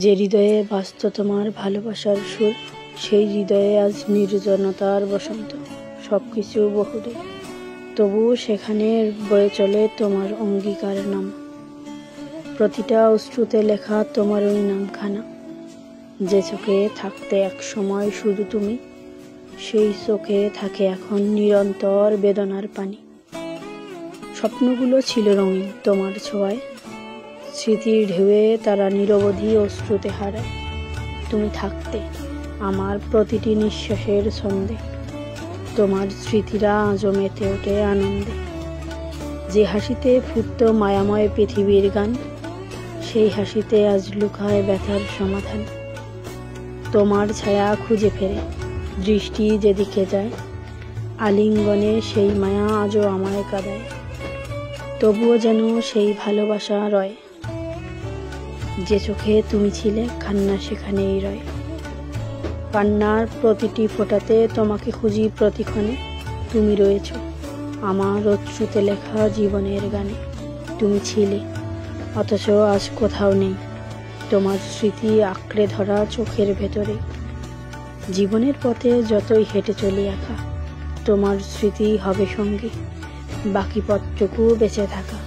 যে হৃদয়ে বাজত তোমার ভালোবাসার সুর, সেই হৃদয়ে আজ নির্জনতার বসন্ত। সবকিছু বহুদূর, তবুও সেখানে বয়ে চলে তোমার অঙ্গীকার নাম। প্রতিটা অশ্রুতে লেখা তোমার ওই নামখানা। যে চোখে থাকতে এক সময় শুধু তুমি, সেই চোখে থাকে এখন নিরন্তর বেদনার পানি। স্বপ্নগুলো ছিল রঙিন তোমার ছোঁয়ায়, স্মৃতির ঢেউয়ে তারা নিরবধি অশ্রুতে হারায়। তুমি থাকতে আমার প্রতিটি নিঃশ্বাসের ছন্দে, তোমার স্মৃতিরা আজও মেতে ওঠে আনন্দে। যে হাসিতে ফুটত মায়াময় পৃথিবীর গান, সেই হাসিতে আজ লুকায় ব্যথার সমাধান। তোমার ছায়া খুঁজে ফেরে দৃষ্টি যেদিকে যায়, আলিঙ্গনে সেই মায়া আজও আমায় কাঁদায়। তবুও যেন সেই ভালোবাসা রয়, যে চোখে তুমি ছিলে কান্না সেখানেই রয়। কান্নার প্রতিটি ফোঁটাতে তোমাকে খুঁজি প্রতিক্ষণে, তুমি রয়েছ আমার অশ্রুতে লেখা জীবনের গানে। তুমি ছিলে অথচ আজ কোথাও নেই, তোমার স্মৃতি আঁকড়ে ধরা চোখের ভেতরে। জীবনের পথে যতই হেঁটে চলি একা, তোমার স্মৃতি হবে সঙ্গী, বাকি পথটুকু বেঁচে থাকা।